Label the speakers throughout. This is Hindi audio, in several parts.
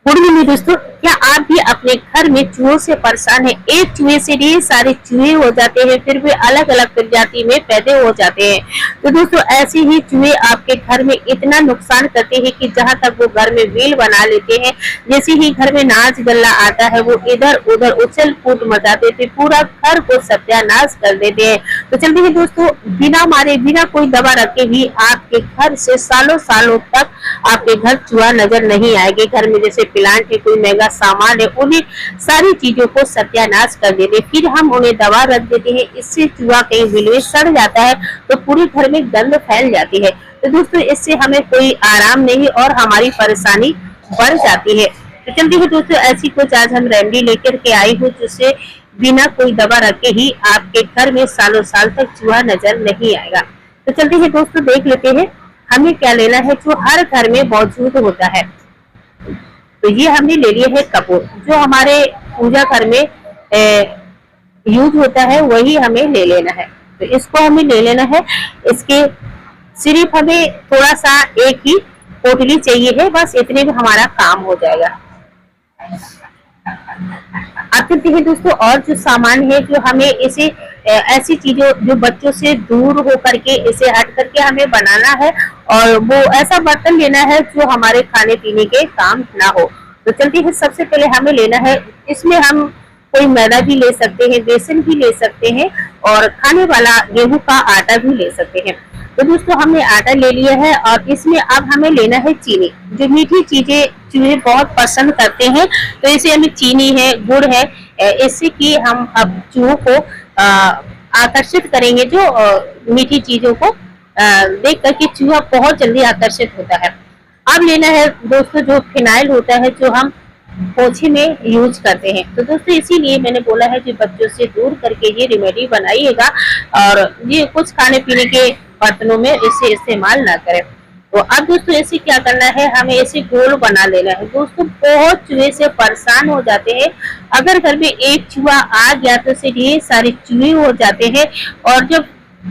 Speaker 1: गुड इवनिंग दोस्तों, क्या आप भी अपने घर में चूहों से परेशान हैं? एक चूहे से ढेर सारे चूहे हो जाते हैं, फिर भी अलग अलग प्रजाति में पैदा हो जाते हैं। तो दोस्तों ऐसे ही चूहे आपके घर में इतना नुकसान करते हैं कि जहां तक वो घर में बिल बना लेते हैं। जैसे ही घर में नाच गल्ला आता है वो इधर उधर उछल कूद मचाते थे, पूरा घर को सत्यानाश कर देते हैं। तो चलते हैं दोस्तों, बिना मारे बिना कोई दवा रखे ही आपके घर से सालों सालों तक आपके घर चूहा नजर नहीं आएंगे। घर में जैसे प्लांट है, कोई महंगा सामान है, उन्हें सारी चीजों को सत्यानाश कर देते। फिर हम उन्हें दवा रख देते हैं, इससे चूहा कहीं बिल में सड़ जाता है तो पूरे घर में गंध फैल जाती है। तो दोस्तों इससे हमें कोई आराम नहीं और हमारी परेशानी बढ़ जाती है। तो चलती है दोस्तों, ऐसी कुछ आज हम रेमेडी लेकर के आई हूँ जिससे बिना कोई दवा रखे ही आपके घर में सालों साल तक चूहा नजर नहीं आएगा। तो चलते हैं दोस्तों, देख लेते हैं हमें क्या लेना है जो हर घर में मौजूद होता है। तो ये हमने ले लिया है कपूर, जो हमारे पूजा घर में यूज होता है, वही हमें ले लेना है। तो इसको हमें ले लेना है। इसके सिर्फ हमें थोड़ा सा एक ही पोटली चाहिए है, बस इतने में हमारा काम हो जाएगा। अब चलते हैं दोस्तों, और जो सामान है जो हमें इसे ऐसी चीजों जो बच्चों से दूर हो करके इसे हट करके हमें बनाना है, और वो ऐसा बर्तन लेना है जो हमारे खाने पीने के काम ना हो। तो चलते हैं, सबसे पहले हमें लेना है, इसमें हम कोई मैदा भी ले सकते हैं, बेसन भी ले सकते हैं, और खाने वाला गेहूं का आटा भी ले सकते हैं। तो दोस्तों हमने आटा ले लिया है, और इसमें अब हमें लेना है चीनी। जो मीठी चीजें चूहे बहुत पसंद करते हैं, तो इसे हमें चीनी है, गुड़ है, इससे कि हम अब चूहों को आकर्षित करेंगे। जो मीठी चीजों को देख करके चूहा बहुत जल्दी आकर्षित होता है। अब लेना है दोस्तों जो फिनाइल होता है, जो हम पोछे में यूज करते हैं। तो दोस्तों इसीलिए मैंने बोला है कि बच्चों से दूर करके ये रेमेडी बनाइएगा, और ये कुछ खाने पीने के बर्तनों में इसे इस्तेमाल ना करें। तो अब दोस्तों इसे क्या करना है, हमें इसे गोल बना लेना है। दोस्तों बहुत चूहे से परेशान हो जाते हैं, अगर घर में एक चूहा आ गया तो इसे ढेर सारे चूहे हो जाते हैं, और जब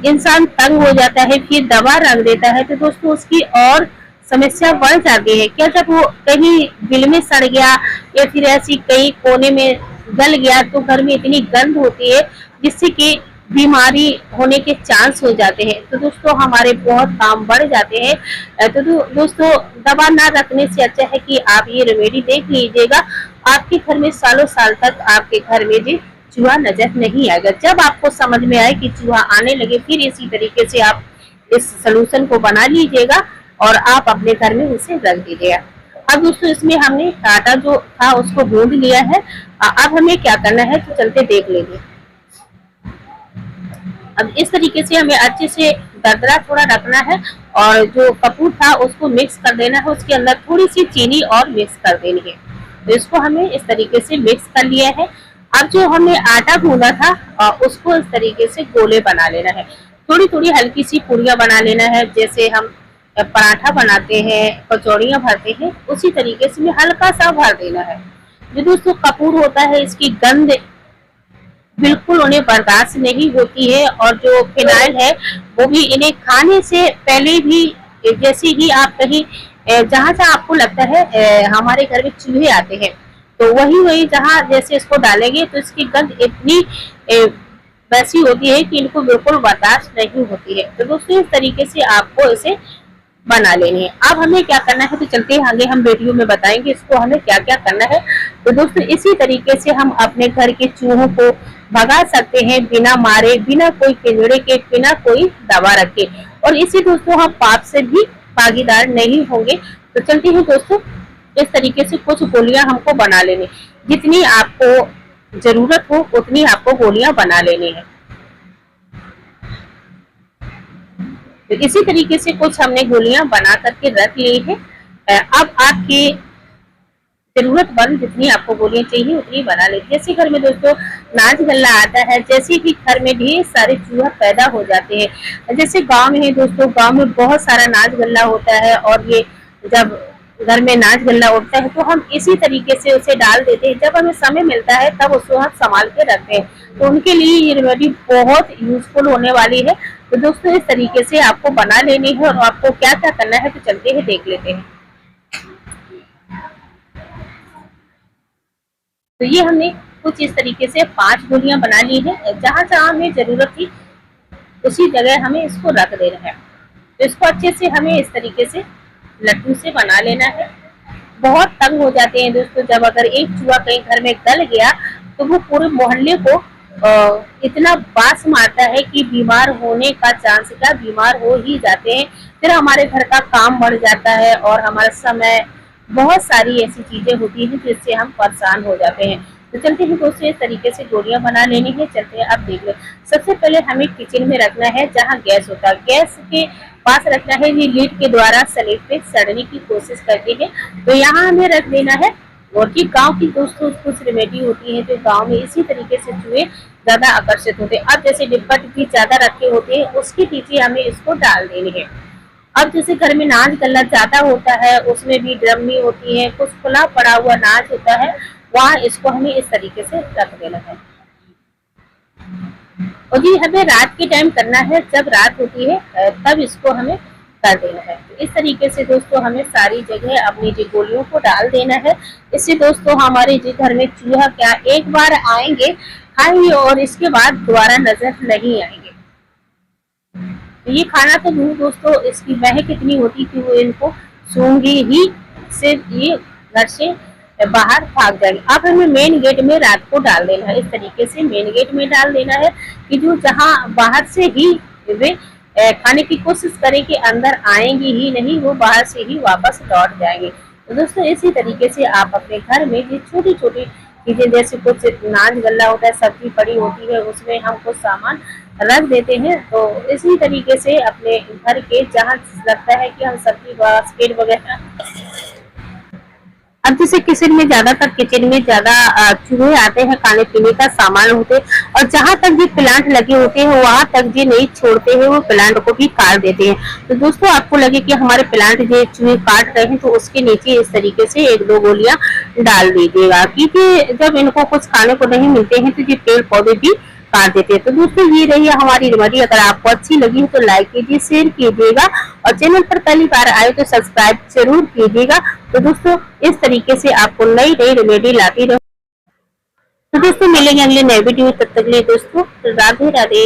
Speaker 1: इंसान तंग हो जाता है फिर दवा रख देता है तो दोस्तों उसकी और समस्या बढ़ जाती है। क्या जब वो कहीं बिल में सड़ गया या फिर ऐसी कहीं कोने में गल गया तो घर में इतनी गंध होती है जिससे कि बीमारी होने के चांस हो जाते हैं। तो दोस्तों हमारे बहुत काम बढ़ जाते हैं। तो दोस्तों दवा ना रखने से अच्छा है कि आप ये रेमेडी देख लीजिएगा, आपके घर में सालों साल तक आपके घर में जी चूहा नजर नहीं आएगा। जब आपको समझ में आए कि चूहा आने लगे, फिर इसी तरीके से आप इस सोल्यूशन को बना लीजिएगा और आप अपने घर में इसे रख दीजिएगा। अब दोस्तों इसमें हमने आटा जो था उसको गूंद लिया है। अब हमें क्या करना है तो चलते देख लेंगे। अब इस तरीके से हमें अच्छे से दरदरा थोड़ा रखना है, और जो कपूर था उसको मिक्स कर देना है, उसके अंदर थोड़ी सी चीनी और मिक्स कर देनी है। तो इसको हमें इस तरीके से मिक्स कर लिया है। अब जो हमने आटा गूंदा था उसको इस तरीके से गोले बना लेना है। थोड़ी थोड़ी हल्की सी पूड़ियाँ बना लेना है, जैसे हम पराठा बनाते हैं, कचौड़ियाँ भरते हैं, उसी तरीके से हल्का सा भर देना है। जो दोस्तों कपूर होता है इसकी गंध बिल्कुल उन्हें बर्दाश्त नहीं होती है, और जो फिनाइल है वो भी इन्हें खाने से पहले भी, जैसे ही आप कहीं जहाँ जहाँ आपको लगता है हमारे घर में चूहे आते हैं तो वही जहाँ जैसे इसको डालेंगे तो इसकी गंध इतनी वैसी होती है कि इनको बिल्कुल बर्दाश्त नहीं होती है। तो दोस्तों इस तरीके से आपको इसे बना लेनी है। अब हमें क्या करना है तो चलते हैं आगे, हम वीडियो में बताएंगे इसको हमें क्या क्या करना है। तो दोस्तों इसी तरीके से हम अपने घर के चूहों को भगा सकते हैं, बिना मारे, बिना कोई पिंजड़े के, बिना कोई दवा रखे, और इसी दोस्तों हम पाप से भी भागीदार नहीं होंगे। तो चलते हैं दोस्तों, इस तरीके से कुछ गोलियां हमको बना लेनी, जितनी आपको जरूरत हो उतनी आपको गोलियां बना लेनी है। तो इसी तरीके से कुछ हमने गोलियां बना करके रख ली है। अब आपकी जरूरतमंद जितनी आपको गोलियां चाहिए उतनी बना लीजिए। जैसे घर में दोस्तों नाच गल्ला आता है, जैसे कि घर में ढेर सारे चूहा पैदा हो जाते हैं। जैसे गांव में है दोस्तों, गांव में बहुत सारा नाच गल्ला होता है, और ये जब घर में नाच गल्ला उठता है तो हम इसी तरीके से उसे डाल देते हैं। जब हमें समय मिलता है तब उसको हम संभाल के रखते हैं। तो उनके लिए ये रेमेडी बहुत यूजफुल होने वाली है। तो दोस्तों इस तरीके से आपको बना लेनी है, और आपको क्या क्या करना है तो चलते हैं देख लेते हैं। तो ये हमने कुछ इस तरीके से 5 गोलियां बना ली है। जहां जहां हमें जरूरत थी उसी जगह हमें इसको रख देना है। तो इसको अच्छे से हमें इस तरीके से लड्डू से बना लेना है। बहुत तंग हो जाते हैं दोस्तों, जब अगर एक चूहा कहीं घर में गल गया तो वो पूरे मोहल्ले को इतना बास मारता है कि बीमार होने का चांस का, बीमार हो ही जाते हैं। फिर हमारे घर का काम बढ़ जाता है और हमारा समय, बहुत सारी ऐसी चीजें होती हैं जिससे हम परेशान हो जाते हैं। तो चलते हैं दोस्तों, इस तरीके से गोलियां बना लेनी है। चलते हैं, अब देख लो। सबसे पहले हमें किचन में रखना है जहाँ गैस होता है, गैस के पास रखना है। ये लीड के द्वारा स्लेब पे सड़ने की कोशिश करते हैं, तो यहाँ हमें रख देना है। और की गांव की दोस्तों कुछ रेमेडी होती है, तो गांव में इसी तरीके से चूहे ज्यादा आकर्षित होते हैं। अब जैसे डिब्बा डिब्बी ज्यादा रखे होते हैं, उसके पीछे हमें इसको डाल देने हैं। अब जैसे घर में नाच गल्ला ज्यादा होता है, उसमें भी ड्रमी होती है, कुछ खुला पड़ा हुआ नाच होता है, वहाँ इसको हमें इस तरीके से रख देना है। और जी हमें रात के टाइम करना है, जब रात होती है तब इसको हमें कर देना है। तो इस तरीके से दोस्तों हमें सारी जगह अपनी जी गोलियों को डाल देना है। इससे दोस्तों हमारे जी घर में चूहा क्या एक बार आएंगे, खाएंगे और इसके बाद दोबारा नजर नहीं आएंगे। ये खाना तो दूर दोस्तों, इसकी महक कितनी होती थी, वो इनको सूंघी ही से ये घर से बाहर भाग जाएंगे। अब हमें मेन गेट में रात को डाल देना है। इस तरीके से मेन गेट में डाल देना है कि जो जहाँ बाहर से ही वे खाने की कोशिश करें कि अंदर आएंगे ही नहीं, वो बाहर से ही वापस लौट जाएंगे। तो दोस्तों इसी तरीके से आप अपने घर में ये छोटी छोटी चीजें, जैसे कुछ नाच गल्ला होता है, सब्जी पड़ी होती है, उसमें हम कुछ सामान रख देते हैं। तो इसी तरीके से अपने घर के जहाँ लगता है कि हम सब्जी बास्केट वगैरह, अब जैसे किचन में ज्यादातर किचन में ज्यादा चूहे आते हैं, खाने पीने का सामान होते हैं, और जहां तक ये प्लांट लगे होते हैं वहां तक ये नहीं छोड़ते हैं, वो प्लांट को भी काट देते हैं। तो दोस्तों आपको लगे कि हमारे प्लांट ये चूहे काट रहे हैं, तो उसके नीचे इस तरीके से 1-2 गोलियां डाल दीजिएगा, क्योंकि जब इनको कुछ खाने को नहीं मिलते हैं तो ये पेड़ पौधे भी काट देते हैं। तो दोस्तों ये रही हमारी रेमेडी। अगर आपको अच्छी लगी हो तो लाइक कीजिए, शेयर कीजिएगा, और चैनल पर पहली बार आए तो सब्सक्राइब जरूर कीजिएगा। तो दोस्तों इस तरीके से आपको नई नई रेमेडी लाती रहूं। तो दोस्तों मिलेंगे अगले नए वीडियो, तब तक के लिए दोस्तों राधे राधे।